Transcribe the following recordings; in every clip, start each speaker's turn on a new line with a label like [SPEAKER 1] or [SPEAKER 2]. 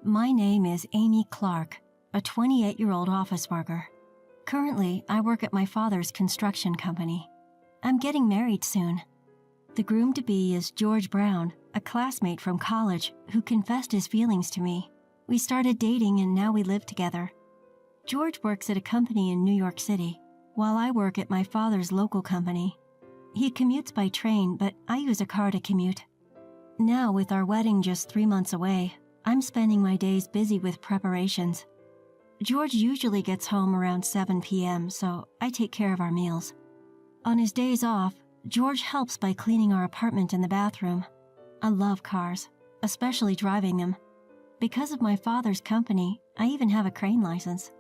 [SPEAKER 1] My name is Amy Clark, a 28-year-old office worker. Currently, I work at my father's construction company. I'm getting married soon. The groom-to-be is George Brown, a classmate from college who confessed his feelings to me. We started dating and now we live together. George works at a company in New York City, while I work at my father's local company. He commutes by train, but I use a car to commute. Now, with our wedding just 3 months away, I'm spending my days busy with preparations. George usually gets home around 7 p.m., so I take care of our meals. On his days off, George helps by cleaning our apartment and the bathroom. I love cars, especially driving them. Because of my father's company, I even have a crane license.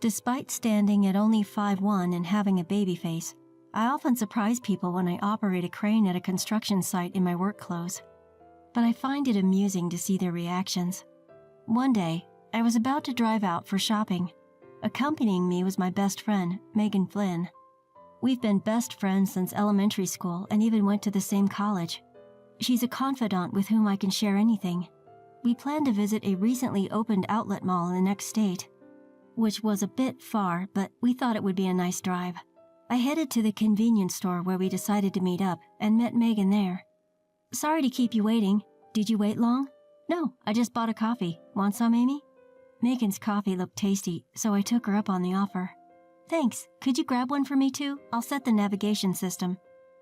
[SPEAKER 1] Despite standing at only 5'1" and having a baby face, I often surprise people when I operate a crane at a construction site in my work clothes. But I find it amusing to see their reactions. One day, I was about to drive out for shopping. Accompanying me was my best friend, Megan Flynn. We've been best friends since elementary school and even went to the same college. She's a confidant with whom I can share anything. We plan to visit a recently opened outlet mall in the next state, which was a bit far, but we thought it would be a nice drive. I headed to the convenience store where we decided to meet up and met Megan there. Sorry to keep you waiting. Did you wait long? No, I just bought a coffee. Want some, Amy? Megan's coffee looked tasty, so I took her up on the offer. Thanks. Could you grab one for me too? I'll set the navigation system.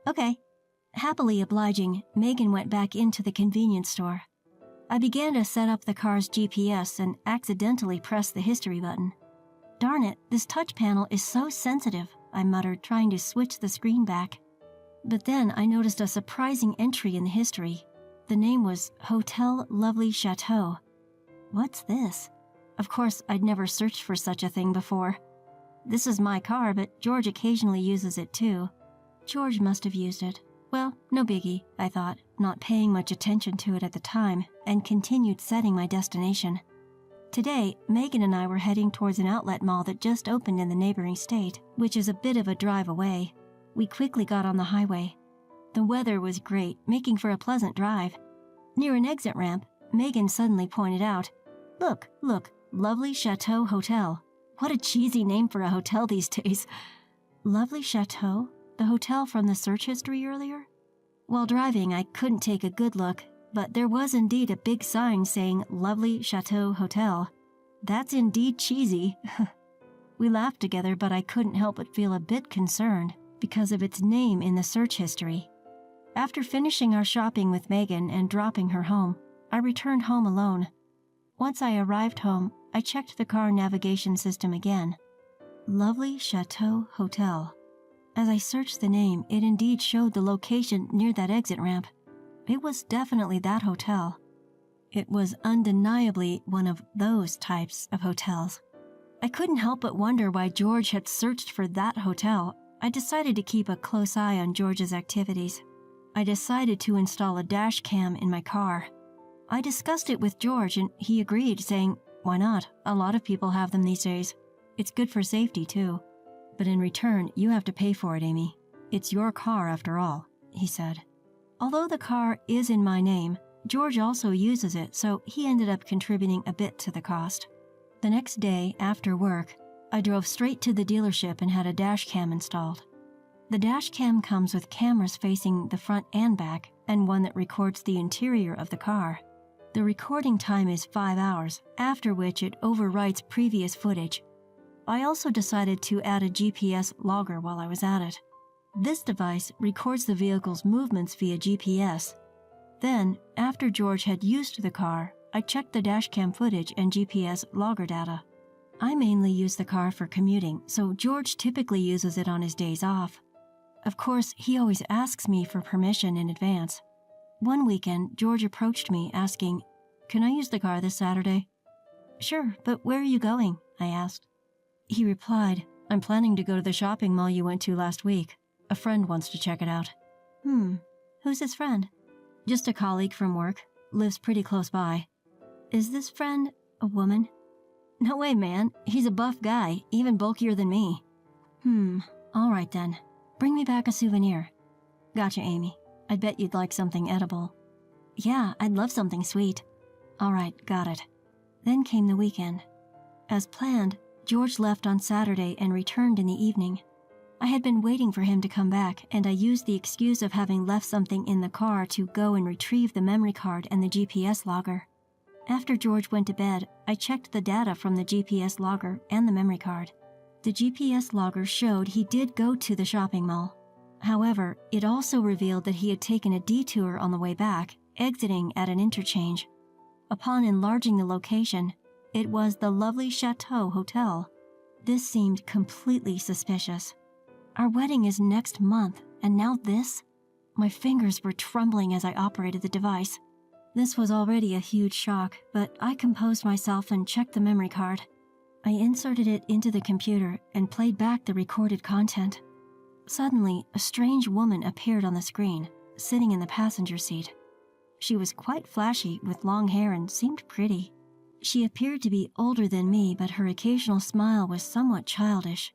[SPEAKER 1] Okay. Happily obliging, Megan went back into the convenience store. I began to set up the car's GPS and accidentally pressed the history button. Darn it, this touch panel is so sensitive, I muttered, trying to switch the screen back. But then I noticed a surprising entry in the history. The name was Hotel Lovely Chateau. What's this? Of course, I'd never searched for such a thing before. This is my car, but George occasionally uses it too. George must have used it. Well, no biggie, I thought, not paying much attention to it at the time, and continued setting my destination. Today, Megan and I were heading towards an outlet mall that just opened in the neighboring state, which is a bit of a drive away. We quickly got on the highway. The weather was great, making for a pleasant drive. Near an exit ramp, Megan suddenly pointed out, Look, Lovely Chateau Hotel. What a cheesy name for a hotel these days. Lovely Chateau? The hotel from the search history earlier? While driving, I couldn't take a good look, but there was indeed a big sign saying Lovely Chateau Hotel. That's indeed cheesy. We laughed together, but I couldn't help but feel a bit concerned because of its name in the search history. After finishing our shopping with Megan and dropping her home, I returned home alone. Once I arrived home, I checked the car navigation system again. Lovely Chateau Hotel. As I searched the name, it indeed showed the location near that exit ramp. It was definitely that hotel. It was undeniably one of those types of hotels. I couldn't help but wonder why George had searched for that hotel. I decided to keep a close eye on George's activities. I decided to install a dash cam in my car. I discussed it with George and he agreed, saying, Why not? A lot of people have them these days. It's good for safety too. But in return, you have to pay for it, Amy. It's your car after all, he said. Although the car is in my name, George also uses it, so he ended up contributing a bit to the cost. The next day, after work, I drove straight to the dealership and had a dash cam installed. The dash cam comes with cameras facing the front and back, and one that records the interior of the car. The recording time is 5 hours, after which it overwrites previous footage. I also decided to add a GPS logger while I was at it. This device records the vehicle's movements via GPS. Then, after George had used the car, I checked the dashcam footage and GPS logger data. I mainly use the car for commuting, so George typically uses it on his days off. Of course, he always asks me for permission in advance. One weekend, George approached me asking, Can I use the car this Saturday? Sure, but where are you going? I asked. He replied, I'm planning to go to the shopping mall you went to last week. A friend wants to check it out. Who's his friend? Just a colleague from work. Lives pretty close by. Is this friend a woman? No way, man. He's a buff guy, even bulkier than me. All right then. Bring me back a souvenir. Gotcha, Amy. I bet you'd like something edible. Yeah, I'd love something sweet. All right, got it. Then came the weekend. As planned, George left on Saturday and returned in the evening. I had been waiting for him to come back, and I used the excuse of having left something in the car to go and retrieve the memory card and the GPS logger. After George went to bed, I checked the data from the GPS logger and the memory card. The GPS logger showed he did go to the shopping mall. However, it also revealed that he had taken a detour on the way back, exiting at an interchange. Upon enlarging the location, it was the lovely Chateau Hotel. This seemed completely suspicious. Our wedding is next month, and now this? My fingers were trembling as I operated the device. This was already a huge shock, but I composed myself and checked the memory card. I inserted it into the computer and played back the recorded content. Suddenly, a strange woman appeared on the screen, sitting in the passenger seat. She was quite flashy with long hair and seemed pretty. She appeared to be older than me, but her occasional smile was somewhat childish.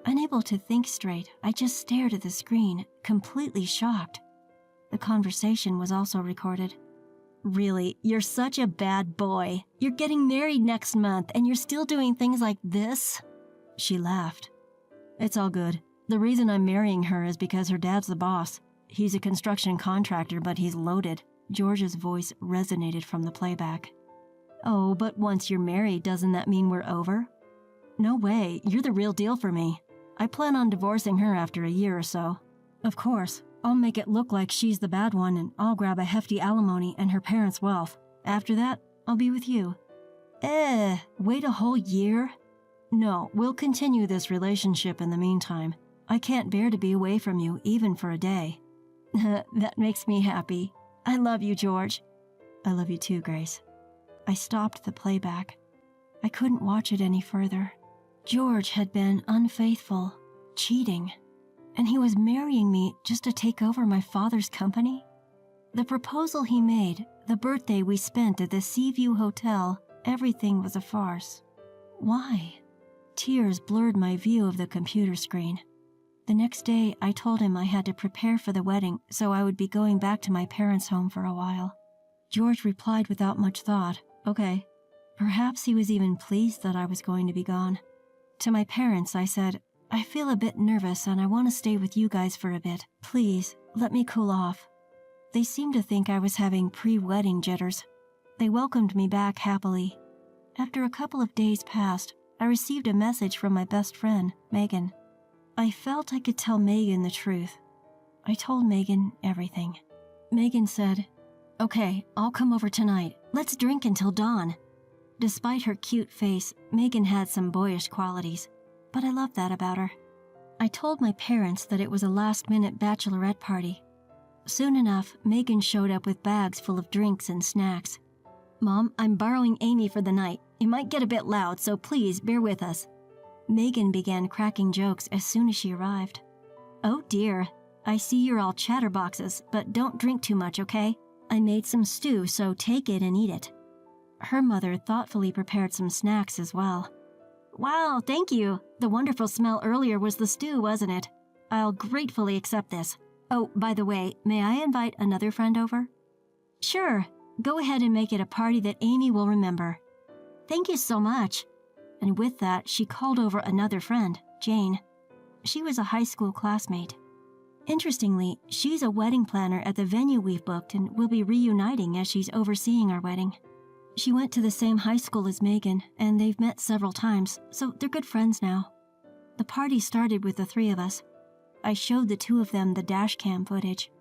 [SPEAKER 1] Unable to think straight, I just stared at the screen, completely shocked. The conversation was also recorded. "Really, you're such a bad boy. You're getting married next month and you're still doing things like this?" She laughed. "It's all good. The reason I'm marrying her is because her dad's the boss. He's a construction contractor, but he's loaded." George's voice resonated from the playback. "Oh, but once you're married, doesn't that mean we're over?" "No way, you're the real deal for me. I plan on divorcing her after a year or so. Of course, I'll make it look like she's the bad one and I'll grab a hefty alimony and her parents' wealth. After that, I'll be with you." Wait a whole year? "No, we'll continue this relationship in the meantime. I can't bear to be away from you even for a day." "That makes me happy. I love you, George." "I love you too, Grace." I stopped the playback. I couldn't watch it any further. George had been unfaithful, cheating, and he was marrying me just to take over my father's company? The proposal he made, the birthday we spent at the Seaview Hotel, everything was a farce. Why? Tears blurred my view of the computer screen. The next day, I told him I had to prepare for the wedding, so I would be going back to my parents' home for a while. George replied without much thought, "Okay." Perhaps he was even pleased that I was going to be gone. To my parents, I said, "I feel a bit nervous and I want to stay with you guys for a bit. Please, let me cool off." They seemed to think I was having pre-wedding jitters. They welcomed me back happily. After a couple of days passed, I received a message from my best friend, Megan. I felt I could tell Megan the truth. I told Megan everything. Megan said, "Okay, I'll come over tonight. Let's drink until dawn." Despite her cute face, Megan had some boyish qualities, but I loved that about her. I told my parents that it was a last-minute bachelorette party. Soon enough, Megan showed up with bags full of drinks and snacks. "Mom, I'm borrowing Amy for the night. It might get a bit loud, so please bear with us." Megan began cracking jokes as soon as she arrived. "Oh dear, I see you're all chatterboxes, but don't drink too much, okay? I made some stew, so take it and eat it." Her mother thoughtfully prepared some snacks as well. "Wow, thank you. The wonderful smell earlier was the stew, wasn't it? I'll gratefully accept this. Oh, by the way, may I invite another friend over?" "Sure. Go ahead and make it a party that Amy will remember." "Thank you so much." And with that, she called over another friend, Jane. She was a high school classmate. Interestingly, she's a wedding planner at the venue we've booked and will be reuniting as she's overseeing our wedding. She went to the same high school as Megan, and they've met several times, so they're good friends now. The party started with the three of us. I showed the two of them the dashcam footage.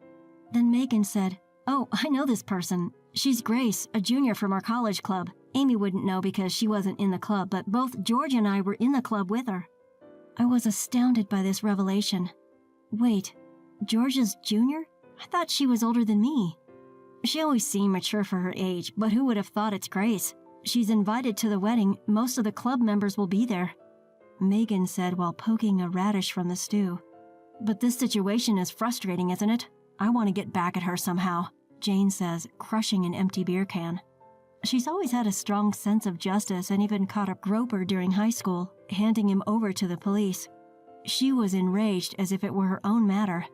[SPEAKER 1] Then Megan said, "Oh, I know this person. She's Grace, a junior from our college club. Amy wouldn't know because she wasn't in the club, but both George and I were in the club with her." I was astounded by this revelation. Wait, George's junior? I thought she was older than me. She always seemed mature for her age, but who would have thought it's Grace? She's invited to the wedding. Most of the club members will be there. Megan said while poking a radish from the stew. "But this situation is frustrating, isn't it? I want to get back at her somehow," Jane says, crushing an empty beer can. She's always had a strong sense of justice and even caught a groper during high school, handing him over to the police. She was enraged as if it were her own matter.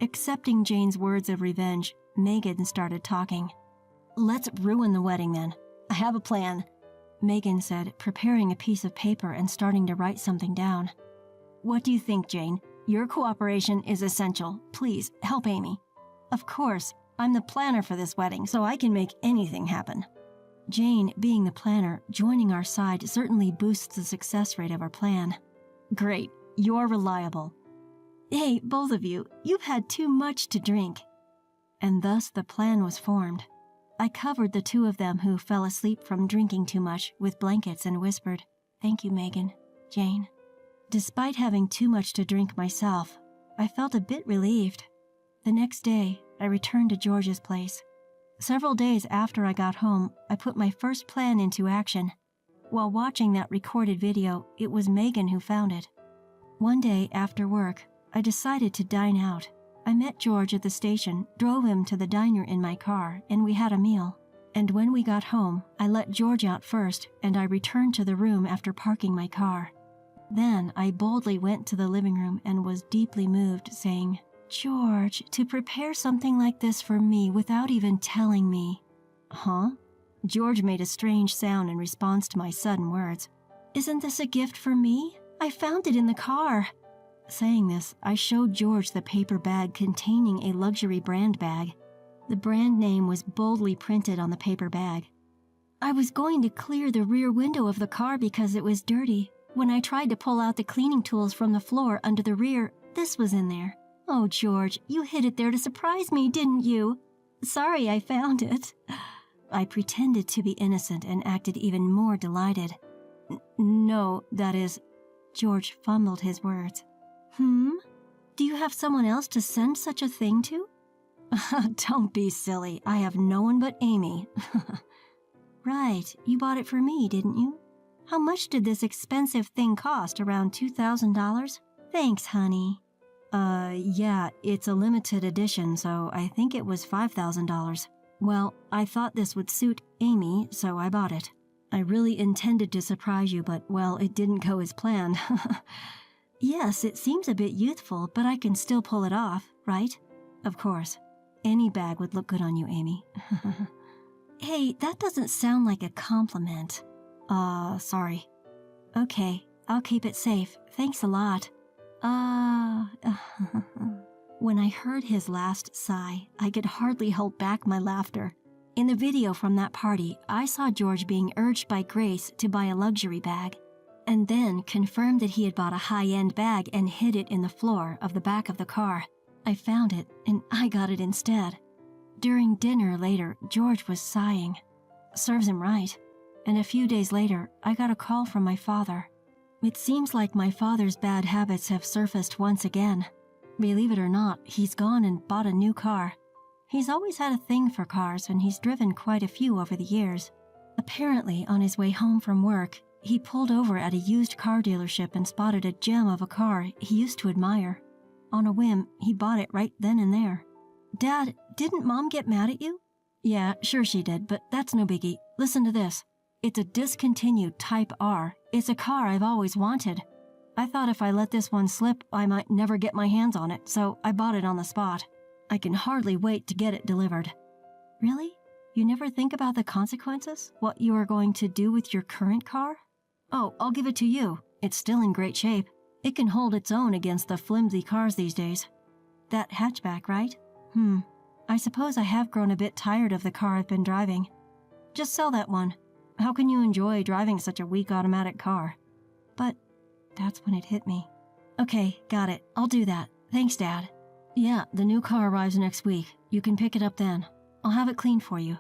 [SPEAKER 1] Accepting Jane's words of revenge, Megan started talking. "Let's ruin the wedding then. I have a plan. Megan said, preparing a piece of paper and starting to write something down. "What do you think, Jane? Your cooperation is essential. Please, help Amy." "Of course. I'm the planner for this wedding, so I can make anything happen." Jane, being the planner, joining our side certainly boosts the success rate of our plan. "Great. You're reliable." "Hey, both of you, you've had too much to drink." And thus the plan was formed. I covered the two of them who fell asleep from drinking too much with blankets and whispered, "Thank you, Megan, Jane." Despite having too much to drink myself, I felt a bit relieved. The next day, I returned to George's place. Several days after I got home, I put my first plan into action. While watching that recorded video, it was Megan who found it. One day after work, I decided to dine out. I met George at the station, drove him to the diner in my car, and we had a meal. And when we got home, I let George out first, and I returned to the room after parking my car. Then I boldly went to the living room and was deeply moved, saying, "George, to prepare something like this for me without even telling me." "Huh?" George made a strange sound in response to my sudden words. "Isn't this a gift for me? I found it in the car." Saying this, I showed George the paper bag containing a luxury brand bag. The brand name was boldly printed on the paper bag. "I was going to clear the rear window of the car because it was dirty. When I tried to pull out the cleaning tools from the floor under the rear, this was in there. Oh, George, you hid it there to surprise me, didn't you? Sorry I found it." I pretended to be innocent and acted even more delighted. No, that is..." George fumbled his words. Do you have someone else to send such a thing to?" "Don't be silly. I have no one but Amy." "Right, you bought it for me, didn't you? How much did this expensive thing cost? Around $2,000? Thanks, honey." Yeah, it's a limited edition, so I think it was $5,000. Well, I thought this would suit Amy, so I bought it. I really intended to surprise you, but, well, it didn't go as planned." "Yes, it seems a bit youthful, but I can still pull it off, right?" "Of course. Any bag would look good on you, Amy." "Hey, that doesn't sound like a compliment." Sorry." "Okay, I'll keep it safe. Thanks a lot." When I heard his last sigh, I could hardly hold back my laughter. In the video from that party, I saw George being urged by Grace to buy a luxury bag, and then confirmed that he had bought a high-end bag and hid it in the floor of the back of the car. I found it, and I got it instead. During dinner later, George was sighing. Serves him right. And a few days later, I got a call from my father. It seems like my father's bad habits have surfaced once again. Believe it or not, he's gone and bought a new car. He's always had a thing for cars, and he's driven quite a few over the years. Apparently, on his way home from work, he pulled over at a used car dealership and spotted a gem of a car he used to admire. On a whim, he bought it right then and there. "Dad, didn't Mom get mad at you?" "Yeah, sure she did, but that's no biggie. Listen to this. It's a discontinued Type R. It's a car I've always wanted. I thought if I let this one slip, I might never get my hands on it, so I bought it on the spot. I can hardly wait to get it delivered." "Really? You never think about the consequences? What you are going to do with your current car?" "Oh, I'll give it to you. It's still in great shape. It can hold its own against the flimsy cars these days." "That hatchback, right? I suppose I have grown a bit tired of the car I've been driving." "Just sell that one. How can you enjoy driving such a weak automatic car?" "But..." That's when it hit me. "Okay, got it. I'll do that. Thanks, Dad." "Yeah, the new car arrives next week. You can pick it up then. I'll have it cleaned for you."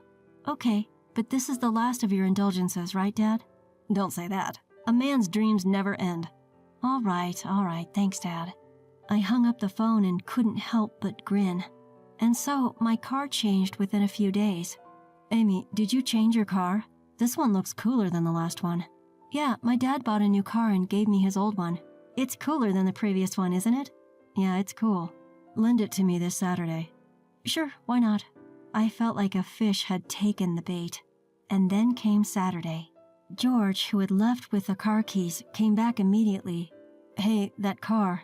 [SPEAKER 1] "Okay, but this is the last of your indulgences, right, Dad?" "Don't say that. A man's dreams never end." All right, thanks, Dad." I hung up the phone and couldn't help but grin. And so, my car changed within a few days. "Amy, did you change your car? This one looks cooler than the last one." "Yeah, my dad bought a new car and gave me his old one. It's cooler than the previous one, isn't it?" "Yeah, it's cool. Lend it to me this Saturday." "Sure, why not?" I felt like a fish had taken the bait. And then came Saturday. George, who had left with the car keys, came back immediately. "Hey, that car."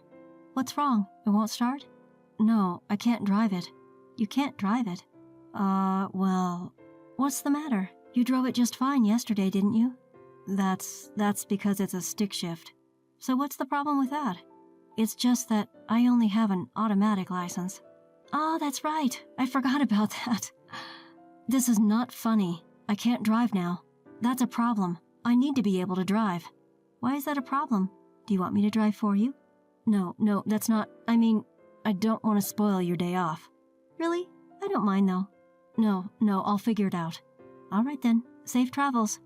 [SPEAKER 1] "What's wrong? It won't start?" "No, I can't drive it." "You can't drive it?" Well, what's the matter? You drove it just fine yesterday, didn't you?" That's because it's a stick shift. So what's the problem with that? It's just that I only have an automatic license. Oh, that's right. I forgot about that. This is not funny. I can't drive now. That's a problem. I need to be able to drive. Why is that a problem? Do you want me to drive for you? No, that's not. I mean, I don't want to spoil your day off. Really? I don't mind though. No, I'll figure it out. All right then. Safe travels.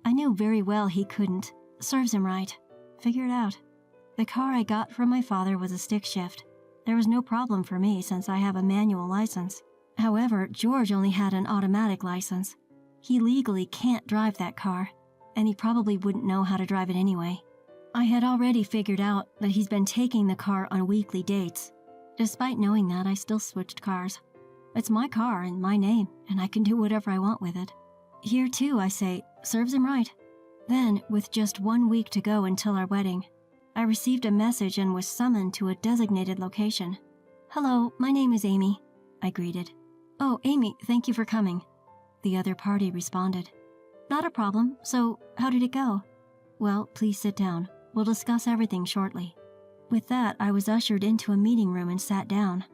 [SPEAKER 1] I knew very well he couldn't. Serves him right. Figure it out. The car I got from my father was a stick shift. There was no problem for me since I have a manual license. However, George only had an automatic license. He legally can't drive that car, and he probably wouldn't know how to drive it anyway. I had already figured out that he's been taking the car on weekly dates. Despite knowing that, I still switched cars. It's my car in my name, and I can do whatever I want with it. Here too, I say, serves him right. Then, with just 1 week to go until our wedding, I received a message and was summoned to a designated location. Hello, my name is Amy, I greeted. Oh, Amy, thank you for coming. The other party responded. Not a problem, so how did it go? Well, please sit down. We'll discuss everything shortly. With that, I was ushered into a meeting room and sat down.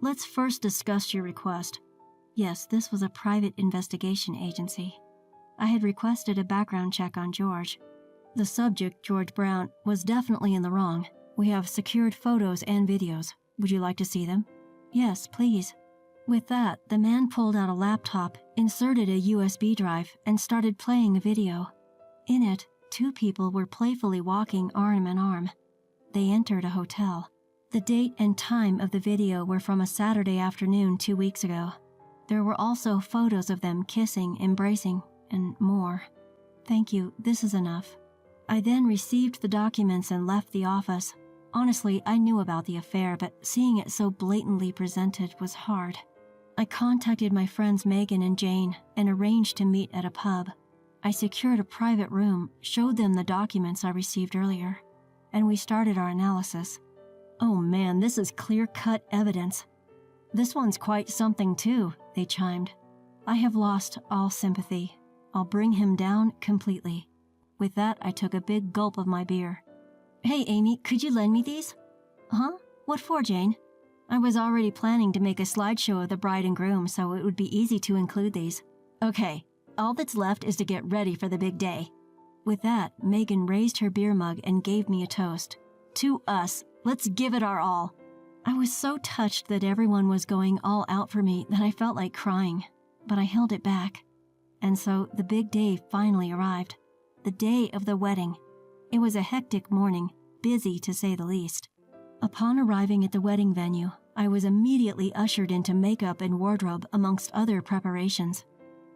[SPEAKER 1] Let's first discuss your request. Yes, this was a private investigation agency. I had requested a background check on George. The subject, George Brown, was definitely in the wrong. We have secured photos and videos. Would you like to see them? Yes, please. With that, the man pulled out a laptop, inserted a USB drive, and started playing a video. In it, 2 people were playfully walking arm in arm. They entered a hotel. The date and time of the video were from a Saturday afternoon 2 weeks ago. There were also photos of them kissing, embracing, and more. Thank you, this is enough. I then received the documents and left the office. Honestly, I knew about the affair, but seeing it so blatantly presented was hard. I contacted my friends Megan and Jane and arranged to meet at a pub. I secured a private room, showed them the documents I received earlier, and we started our analysis. Oh man, this is clear-cut evidence. This one's quite something too, they chimed. I have lost all sympathy. I'll bring him down completely. With that, I took a big gulp of my beer. Hey Amy, could you lend me these? Huh? What for, Jane? I was already planning to make a slideshow of the bride and groom, so it would be easy to include these. Okay, all that's left is to get ready for the big day. With that, Megan raised her beer mug and gave me a toast. To us, let's give it our all. I was so touched that everyone was going all out for me that I felt like crying, but I held it back. And so the big day finally arrived. The day of the wedding. It was a hectic morning, busy to say the least. Upon arriving at the wedding venue, I was immediately ushered into makeup and wardrobe amongst other preparations.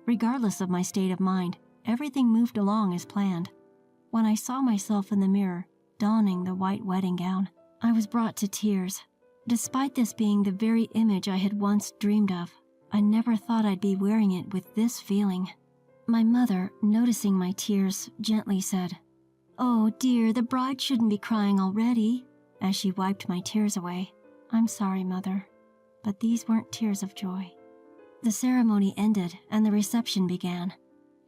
[SPEAKER 1] Regardless of my state of mind, everything moved along as planned. When I saw myself in the mirror, donning the white wedding gown, I was brought to tears. Despite this being the very image I had once dreamed of, I never thought I'd be wearing it with this feeling. My mother, noticing my tears, gently said, "Oh dear, the bride shouldn't be crying already," as she wiped my tears away. "I'm sorry, Mother, but these weren't tears of joy." The ceremony ended and the reception began.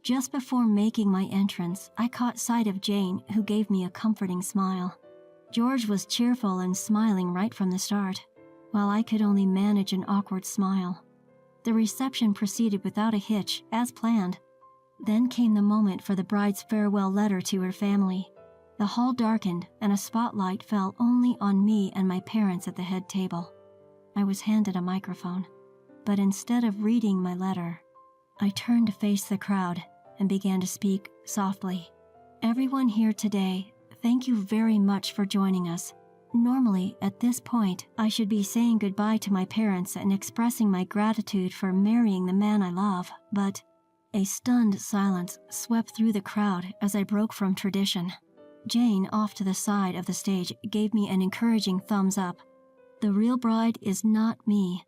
[SPEAKER 1] Just before making my entrance, I caught sight of Jane, who gave me a comforting smile. George was cheerful and smiling right from the start, while I could only manage an awkward smile. The reception proceeded without a hitch, as planned. Then came the moment for the bride's farewell letter to her family. The hall darkened, and a spotlight fell only on me and my parents at the head table. I was handed a microphone, but instead of reading my letter, I turned to face the crowd and began to speak softly. "Everyone here today, thank you very much for joining us. Normally, at this point, I should be saying goodbye to my parents and expressing my gratitude for marrying the man I love, but..." A stunned silence swept through the crowd as I broke from tradition. Jane, off to the side of the stage, gave me an encouraging thumbs up. "The real bride is not me,"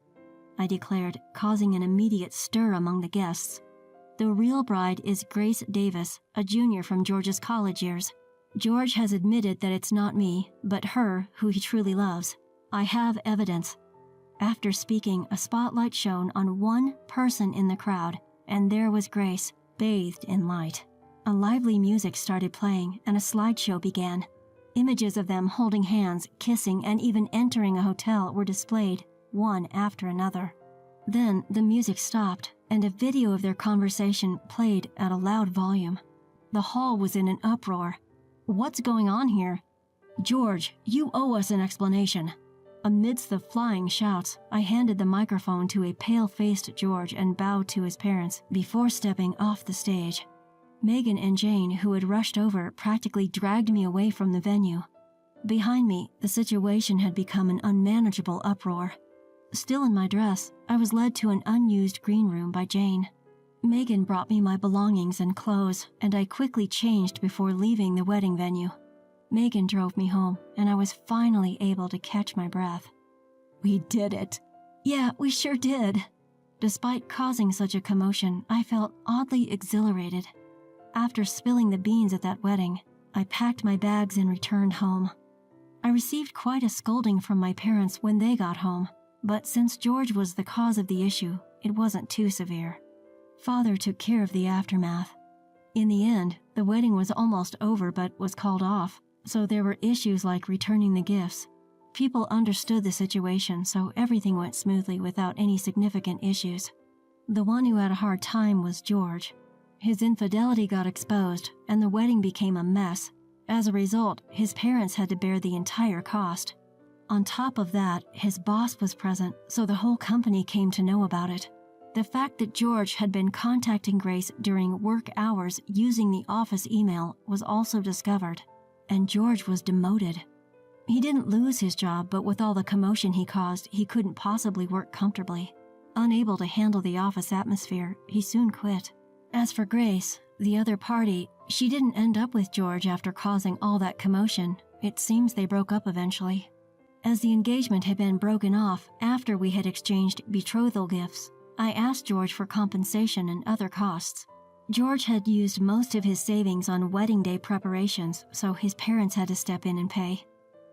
[SPEAKER 1] I declared, causing an immediate stir among the guests. "The real bride is Grace Davis, a junior from George's college years. George has admitted that it's not me, but her who he truly loves. I have evidence." After speaking, a spotlight shone on one person in the crowd, and there was Grace, bathed in light. A lively music started playing and a slideshow began. Images of them holding hands, kissing, and even entering a hotel were displayed, one after another. Then the music stopped, and a video of their conversation played at a loud volume. The hall was in an uproar. "What's going on here?" "George, you owe us an explanation." Amidst the flying shouts, I handed the microphone to a pale-faced George and bowed to his parents before stepping off the stage. Megan and Jane, who had rushed over, practically dragged me away from the venue. Behind me, the situation had become an unmanageable uproar. Still in my dress, I was led to an unused green room by Jane. Megan brought me my belongings and clothes, and I quickly changed before leaving the wedding venue. Megan drove me home, and I was finally able to catch my breath. "We did it." "Yeah, we sure did." Despite causing such a commotion, I felt oddly exhilarated. After spilling the beans at that wedding, I packed my bags and returned home. I received quite a scolding from my parents when they got home, but since George was the cause of the issue, it wasn't too severe. Father took care of the aftermath. In the end, the wedding was almost over but was called off, so there were issues like returning the gifts. People understood the situation, so everything went smoothly without any significant issues. The one who had a hard time was George. His infidelity got exposed, and the wedding became a mess. As a result, his parents had to bear the entire cost. On top of that, his boss was present, so the whole company came to know about it. The fact that George had been contacting Grace during work hours using the office email was also discovered, and George was demoted. He didn't lose his job, but with all the commotion he caused, he couldn't possibly work comfortably. Unable to handle the office atmosphere, he soon quit. As for Grace, the other party, she didn't end up with George after causing all that commotion. It seems they broke up eventually. As the engagement had been broken off after we had exchanged betrothal gifts, I asked George for compensation and other costs. George had used most of his savings on wedding day preparations, so his parents had to step in and pay.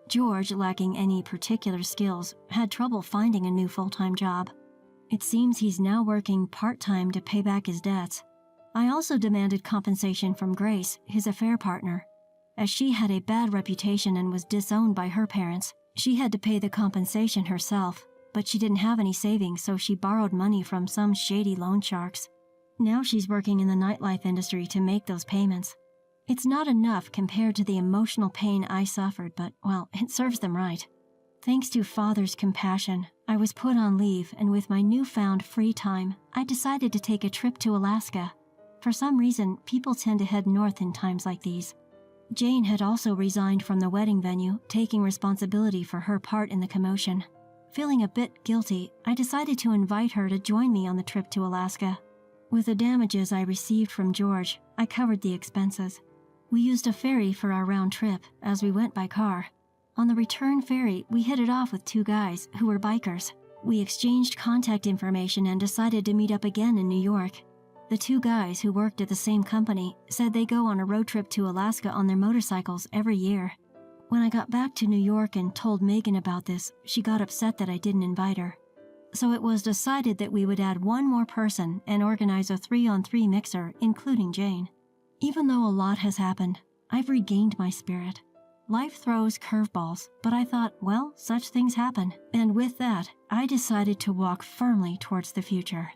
[SPEAKER 1] George, lacking any particular skills, had trouble finding a new full-time job. It seems he's now working part-time to pay back his debts. I also demanded compensation from Grace, his affair partner. As she had a bad reputation and was disowned by her parents, she had to pay the compensation herself, but she didn't have any savings, so she borrowed money from some shady loan sharks. Now she's working in the nightlife industry to make those payments. It's not enough compared to the emotional pain I suffered, but, well, it serves them right. Thanks to Father's compassion, I was put on leave, and with my newfound free time, I decided to take a trip to Alaska. For some reason, people tend to head north in times like these. Jane had also resigned from the wedding venue, taking responsibility for her part in the commotion. Feeling a bit guilty, I decided to invite her to join me on the trip to Alaska. With the damages I received from George, I covered the expenses. We used a ferry for our round trip, as we went by car. On the return ferry, we hit it off with two guys who were bikers. We exchanged contact information and decided to meet up again in New York. The two guys who worked at the same company said they go on a road trip to Alaska on their motorcycles every year. When I got back to New York and told Megan about this, she got upset that I didn't invite her. So it was decided that we would add one more person and organize a 3-on-3 mixer, including Jane. Even though a lot has happened, I've regained my spirit. Life throws curveballs, but I thought, well, such things happen. And with that, I decided to walk firmly towards the future.